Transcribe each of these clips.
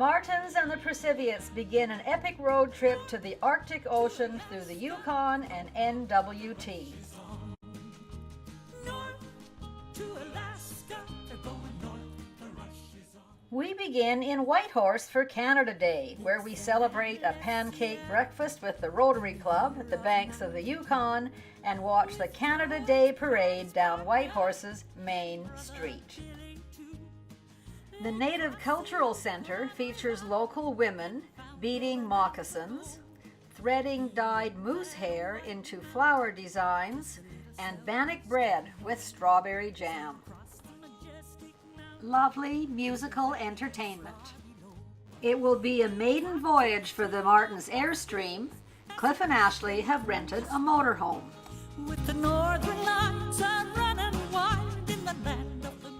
Martins and the Proceviats begin an epic road trip to the Arctic Ocean through the Yukon and NWT. We begin in Whitehorse for Canada Day, where we celebrate a pancake breakfast with the Rotary Club at the banks of the Yukon and watch the Canada Day parade down Whitehorse's main street. The Native Cultural Center features local women beading moccasins, threading dyed moose hair into flower designs, and bannock bread with strawberry jam. Lovely musical entertainment. It will be a maiden voyage for the Martins Airstream. Cliff and Ashley have rented a motorhome. With the northern lights are running wild in the land of the midnight.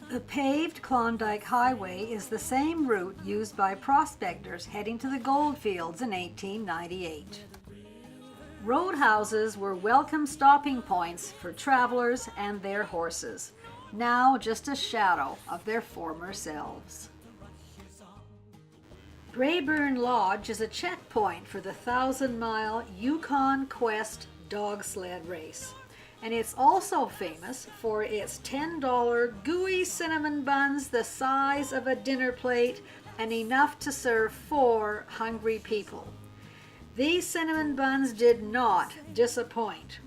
The paved Klondike Highway is the same route used by prospectors heading to the gold fields in 1898. Roadhouses were welcome stopping points for travelers and their horses, now just a shadow of their former selves. Brayburn Lodge is a checkpoint for the 1,000-mile Yukon Quest dog sled race, and it's also famous for its $10 gooey cinnamon buns the size of a dinner plate and enough to serve 4 hungry people. These cinnamon buns did not disappoint.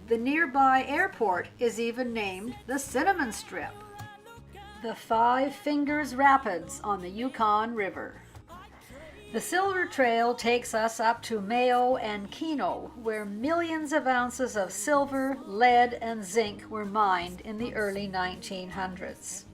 The nearby airport is even named the Cinnamon Strip. The Five Fingers Rapids on the Yukon River. The Silver Trail takes us up to Mayo and Keno, where millions of ounces of silver, lead, and zinc were mined in the early 1900s.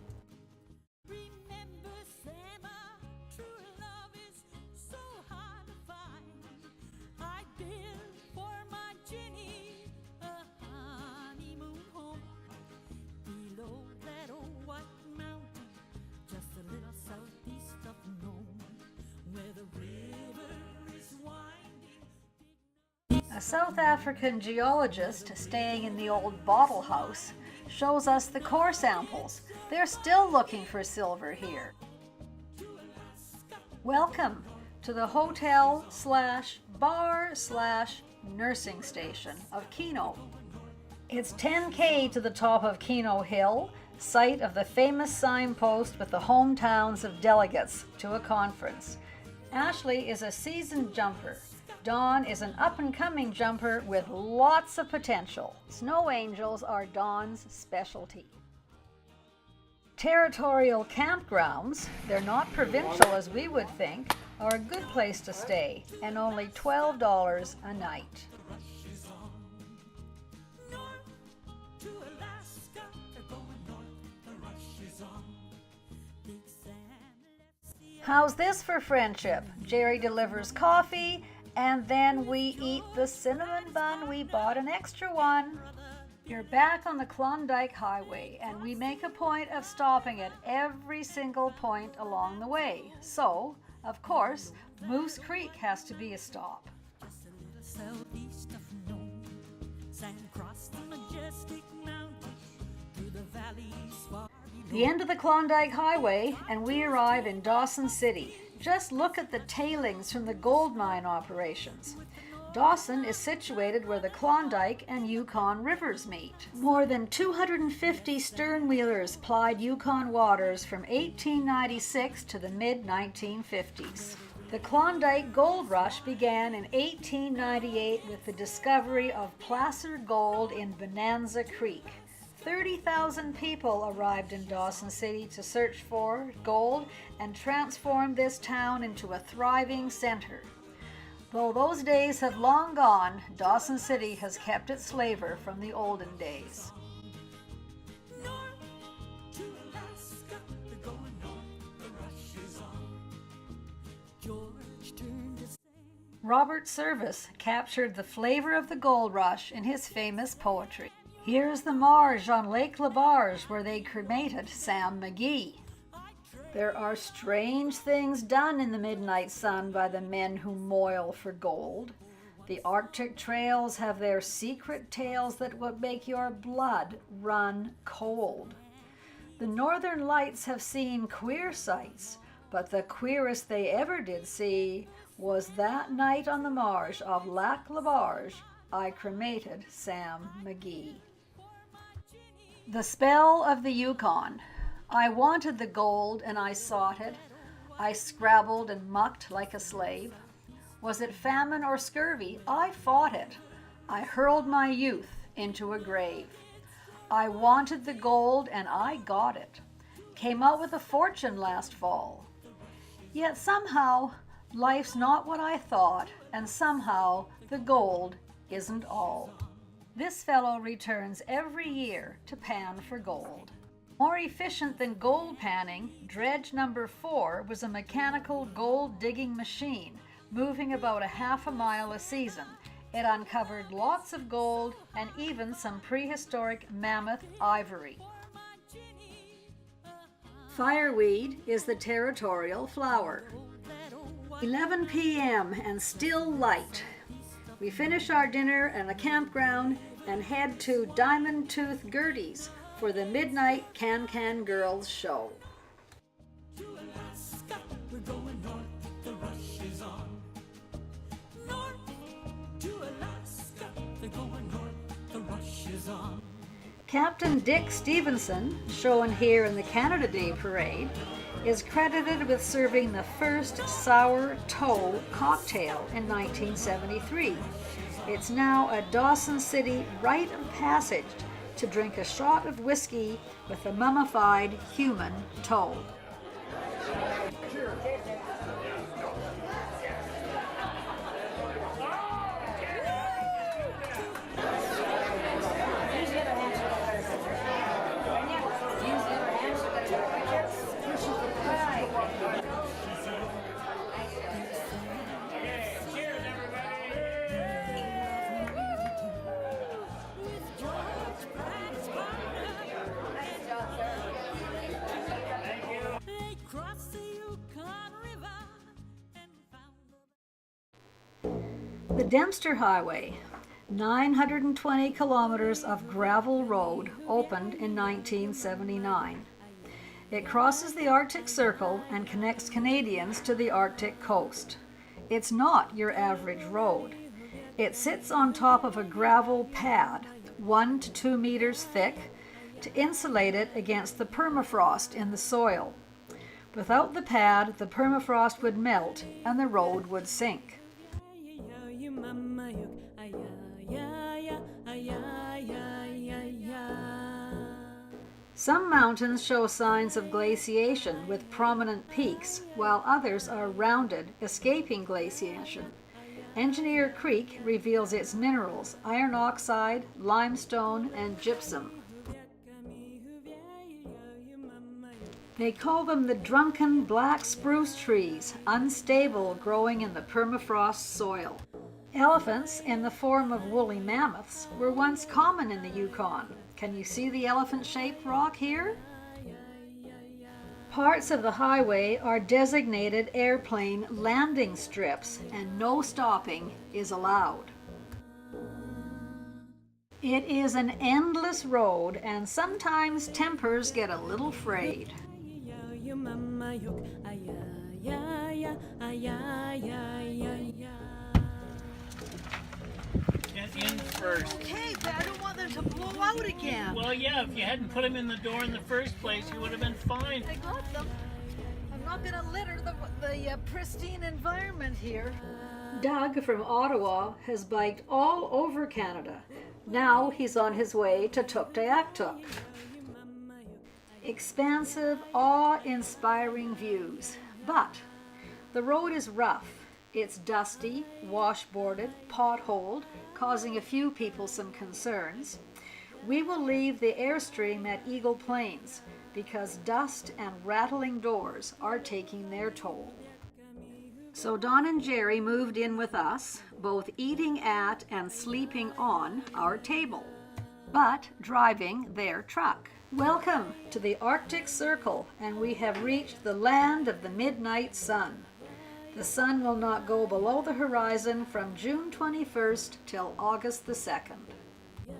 A South African geologist staying in the old bottle house shows us the core samples. They're still looking for silver here. Welcome to the hotel/bar/nursing station of Keno. It's 10K to the top of Keno Hill, site of the famous signpost with the hometowns of delegates to a conference. Ashley is a seasoned jumper. Dawn is an up-and-coming jumper with lots of potential. Snow angels are Dawn's specialty. Territorial campgrounds, they're not provincial as we would think, are a good place to stay, and only $12 a night. How's this for friendship? Jerry delivers coffee, and then we eat the cinnamon bun. We bought an extra one. You're back on the Klondike Highway, and we make a point of stopping at every single point along the way. So, of course, Moose Creek has to be a stop. The end of the Klondike Highway, and we arrive in Dawson City. Just look at the tailings from the gold mine operations. Dawson is situated where the Klondike and Yukon rivers meet. More than 250 sternwheelers plied Yukon waters from 1896 to the mid-1950s. The Klondike Gold Rush began in 1898 with the discovery of placer gold in Bonanza Creek. 30,000 people arrived in Dawson City to search for gold and transform this town into a thriving center. Though those days have long gone, Dawson City has kept its flavor from the olden days. Robert Service captured the flavor of the gold rush in his famous poetry. Here's the marge on Lake Labarge where they cremated Sam McGee. There are strange things done in the midnight sun by the men who moil for gold. The Arctic trails have their secret tales that would make your blood run cold. The northern lights have seen queer sights, But the queerest they ever did see was that night on the marsh of Lac La Barge, I cremated Sam McGee. The spell of the Yukon. I wanted the gold and I sought it. I scrabbled and mucked like a slave. Was it famine or scurvy? I fought it. I hurled my youth into a grave. I wanted the gold and I got it. Came out with a fortune last fall. Yet somehow life's not what I thought, and somehow the gold isn't all. This fellow returns every year to pan for gold. More efficient than gold panning, dredge number 4 was a mechanical gold digging machine moving about a half a mile a season. It uncovered lots of gold and even some prehistoric mammoth ivory. Fireweed is the territorial flower. 11 p.m. and still light. We finish our dinner at a campground and head to Diamond Tooth Gertie's for the midnight Can-Can Girls show. We're going north, the rush is on. North to Alaska, they're going north, the rush is on. Captain Dick Stevenson, shown here in the Canada Day Parade, is credited with serving the first sour toe cocktail in 1973. It's now a Dawson City rite of passage to drink a shot of whiskey with a mummified human toe. They crossed the Yukon River and found The Dempster Highway, 920 kilometers of gravel road, opened in 1979. It crosses the Arctic Circle and connects Canadians to the Arctic coast. It's not your average road. It sits on top of a gravel pad, 1 to 2 meters thick, to insulate it against the permafrost in the soil. Without the pad, the permafrost would melt and the road would sink. Some mountains show signs of glaciation with prominent peaks, while others are rounded, escaping glaciation. Engineer Creek reveals its minerals: iron oxide, limestone, and gypsum. They call them the drunken black spruce trees, unstable, growing in the permafrost soil. Elephants, in the form of woolly mammoths, were once common in the Yukon. Can you see the elephant-shaped rock here? Parts of the highway are designated airplane landing strips, and no stopping is allowed. It is an endless road, and sometimes tempers get a little frayed. Get in first. Okay, but I don't want them to blow out again. Well, yeah, if you hadn't put them in the door in the first place, you would have been fine. I got them. I'm not going to litter the pristine environment here. Doug from Ottawa has biked all over Canada. Now he's on his way to Tuktoyaktuk. Expansive, awe-inspiring views, but the road is rough. It's dusty, washboarded, potholed, causing a few people some concerns. We will leave the airstream at Eagle Plains because dust and rattling doors are taking their toll. So Don and Jerry moved in with us, both eating at and sleeping on our table, but driving their truck. Welcome to the Arctic Circle, and we have reached the land of the midnight sun. The sun will not go below the horizon from June 21st till August the 2nd.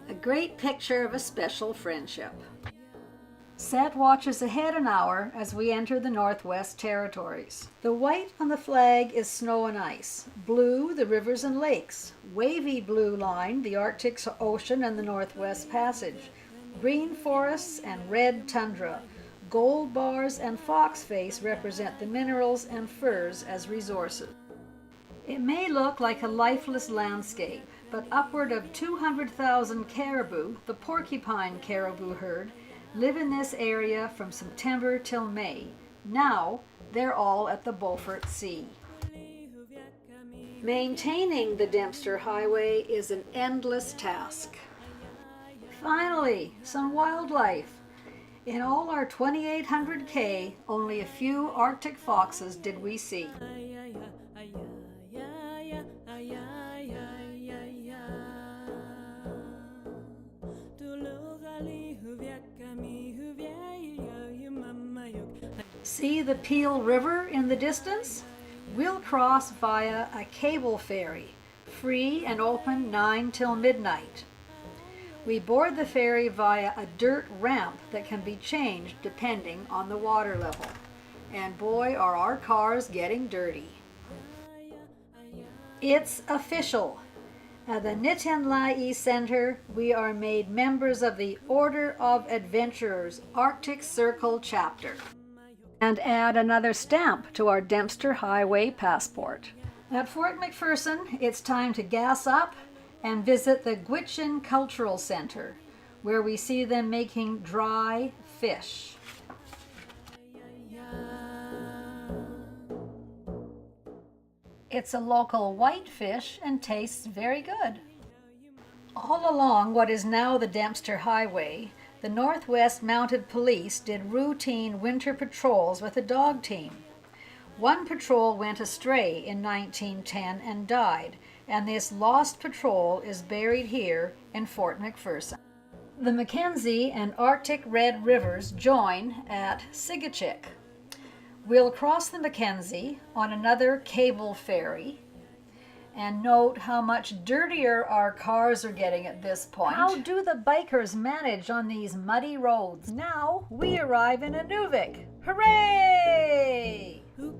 A great picture of a special friendship. Set watches ahead an hour as we enter the Northwest Territories. The white on the flag is snow and ice. Blue, the rivers and lakes. Wavy blue line, the Arctic Ocean and the Northwest Passage. Green forests and red tundra. Gold bars and fox face represent the minerals and furs as resources. It may look like a lifeless landscape, but upward of 200,000 caribou, the porcupine caribou herd, live in this area from September till May. Now, they're all at the Beaufort Sea. Maintaining the Dempster Highway is an endless task. Finally, some wildlife. In all our 2,800 K, only a few Arctic foxes did we see. See the Peel River in the distance? We'll cross via a cable ferry, free and open 9 till midnight. We board the ferry via a dirt ramp that can be changed depending on the water level. And boy, are our cars getting dirty. It's official. At the Nitenlai Center, we are made members of the Order of Adventurers Arctic Circle chapter and add another stamp to our Dempster Highway passport. At Fort McPherson, it's time to gas up and visit the Gwich'in Cultural Center, where we see them making dry fish. It's a local white fish and tastes very good. All along what is now the Dempster Highway, the Northwest Mounted Police did routine winter patrols with a dog team. One patrol went astray in 1910 and died, and this lost patrol is buried here in Fort McPherson. The Mackenzie and Arctic Red Rivers join at Sigachik. We'll cross the Mackenzie on another cable ferry, and note how much dirtier our cars are getting at this point. How do the bikers manage on these muddy roads? Now we arrive in Inuvik. Hooray! The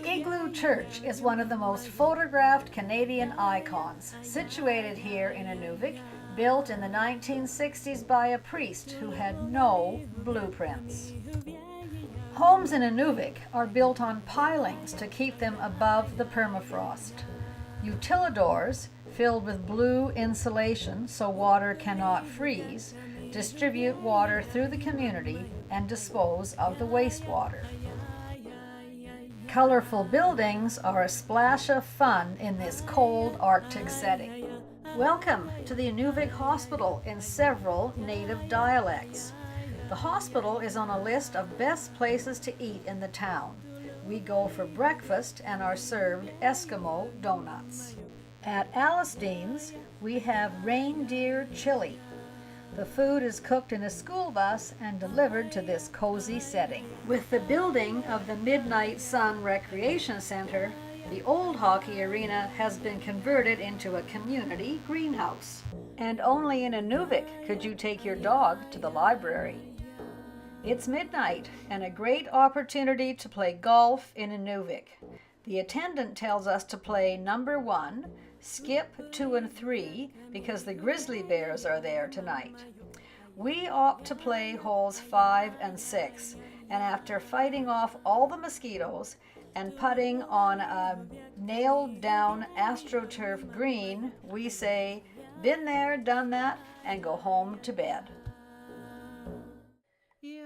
Igloo Church is one of the most photographed Canadian icons, situated here in Inuvik, built in the 1960s by a priest who had no blueprints. Homes in Inuvik are built on pilings to keep them above the permafrost. Utilidors, filled with blue insulation so water cannot freeze, distribute water through the community and dispose of the wastewater. Colorful buildings are a splash of fun in this cold Arctic setting. Welcome to the Inuvik Hospital in several native dialects. The hospital is on a list of best places to eat in the town. We go for breakfast and are served Eskimo donuts. At Alistine's, we have reindeer chili. The food is cooked in a school bus and delivered to this cozy setting. With the building of the Midnight Sun Recreation Center, the old hockey arena has been converted into a community greenhouse. And only in Inuvik could you take your dog to the library. It's midnight and a great opportunity to play golf in Inuvik. The attendant tells us to play number 1, skip 2 and 3 because the grizzly bears are there tonight. We opt to play holes 5 and 6, and after fighting off all the mosquitoes and putting on a nailed down AstroTurf green, we say, "Been there, done that," and go home to bed.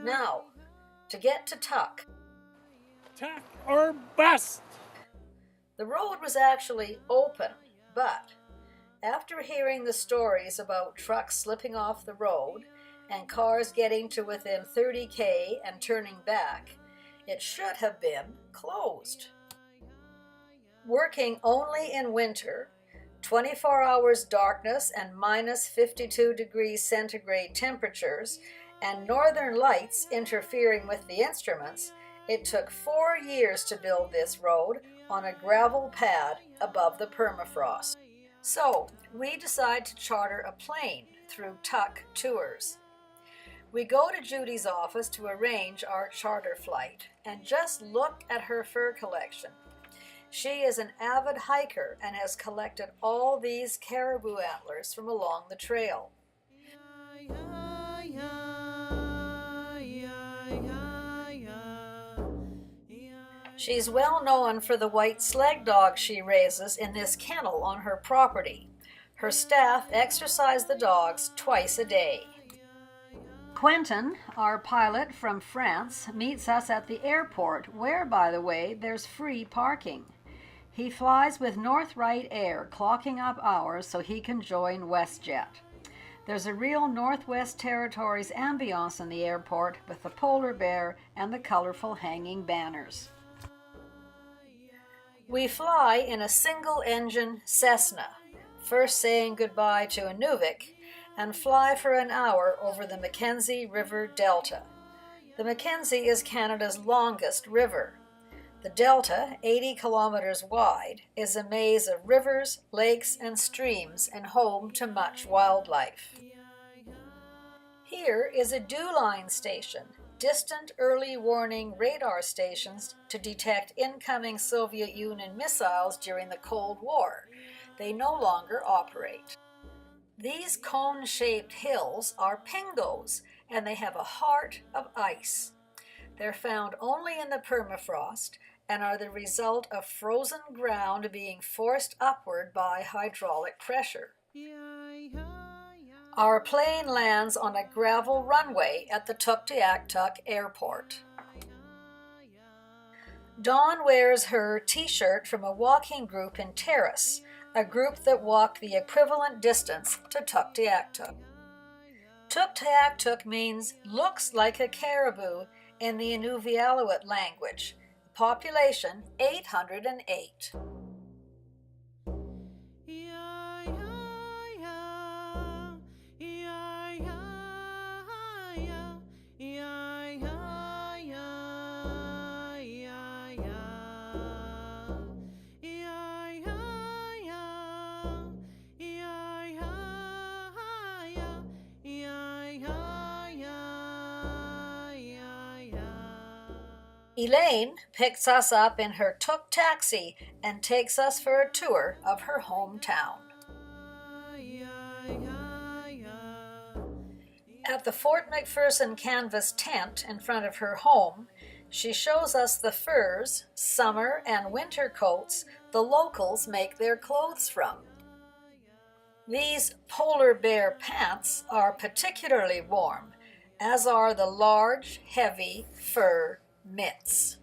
Now, to get to Tuk. Tuck or bust! The road was actually open, but after hearing the stories about trucks slipping off the road and cars getting to within 30 and turning back, it should have been closed. Working only in winter, 24 hours darkness and minus 52 degrees centigrade temperatures, and northern lights interfering with the instruments, it took 4 years to build this road on a gravel pad above the permafrost. So we decide to charter a plane through Tuk Tours. We go to Judy's office to arrange our charter flight, and just look at her fur collection. She is an avid hiker and has collected all these caribou antlers from along the trail. She's well known for the white sled dog she raises in this kennel on her property. Her staff exercise the dogs twice a day. Quentin, our pilot from France, meets us at the airport, where, by the way, there's free parking. He flies with Northright Air, clocking up hours so he can join WestJet. There's a real Northwest Territories ambiance in the airport with the polar bear and the colorful hanging banners. We fly in a single-engine Cessna, first saying goodbye to Inuvik, and fly for an hour over the Mackenzie River Delta. The Mackenzie is Canada's longest river. The delta, 80 kilometers wide, is a maze of rivers, lakes, and streams and home to much wildlife. Here is a dew line station, distant early warning radar stations to detect incoming Soviet Union missiles during the Cold War. They no longer operate. These cone-shaped hills are pingos, and they have a heart of ice. They're found only in the permafrost and are the result of frozen ground being forced upward by hydraulic pressure. Our plane lands on a gravel runway at the Tuktoyaktuk airport. Dawn wears her t-shirt from a walking group in Terrace, a group that walked the equivalent distance to Tuktoyaktuk. Tuktoyaktuk means looks like a caribou in the Inuvialuit language. Population 808. Elaine picks us up in her tuk taxi and takes us for a tour of her hometown. At the Fort McPherson canvas tent in front of her home, she shows us the furs, summer and winter coats the locals make their clothes from. These polar bear pants are particularly warm, as are the large, heavy fur mitts.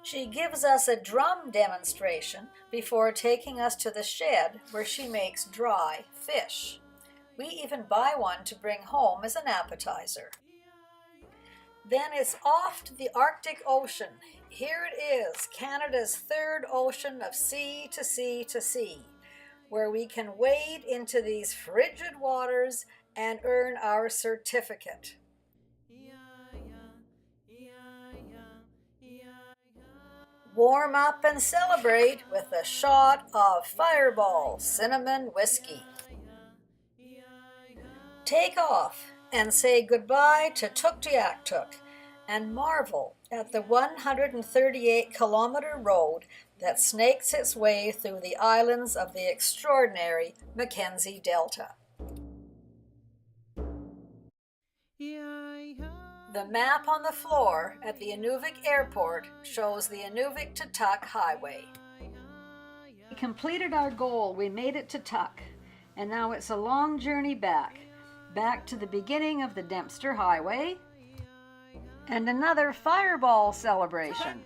She gives us a drum demonstration before taking us to the shed where she makes dry fish. We even buy one to bring home as an appetizer. Then it's off to the Arctic Ocean. Here it is, Canada's third ocean of sea to sea to sea, where we can wade into these frigid waters and earn our certificate. Warm up and celebrate with a shot of Fireball cinnamon whiskey. Take off and say goodbye to Tuktoyaktuk and marvel at the 138-kilometer road that snakes its way through the islands of the extraordinary Mackenzie Delta. The map on the floor at the Inuvik Airport shows the Inuvik to Tuk Highway. We completed our goal. We made it to Tuk, and now it's a long journey back to the beginning of the Dempster Highway, and another Fireball celebration.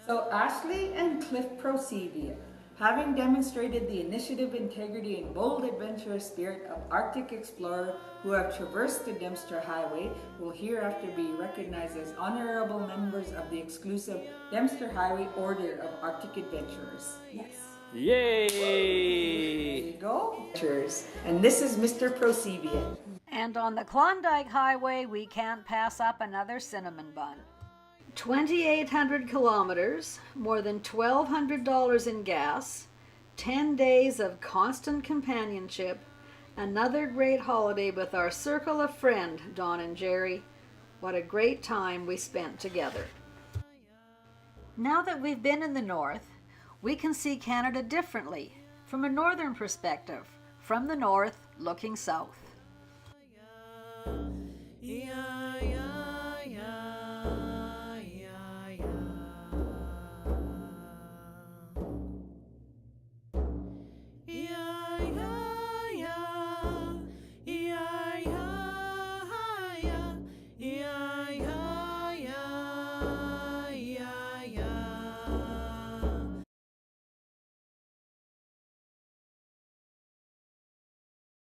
So Ashley and Cliff Proceviat, having demonstrated the initiative, integrity, and bold adventurous spirit of Arctic explorer who have traversed the Dempster Highway, will hereafter be recognized as honorable members of the exclusive Dempster Highway Order of Arctic Adventurers. Yes. Yay! There you go. And this is Mr. Proceviat. And on the Klondike Highway, we can't pass up another cinnamon bun. 2,800 kilometers, more than $1,200 in gas, 10 days of constant companionship, another great holiday with our circle of friends, Don and Jerry. What a great time we spent together. Now that we've been in the north, we can see Canada differently, from a northern perspective, from the north looking south.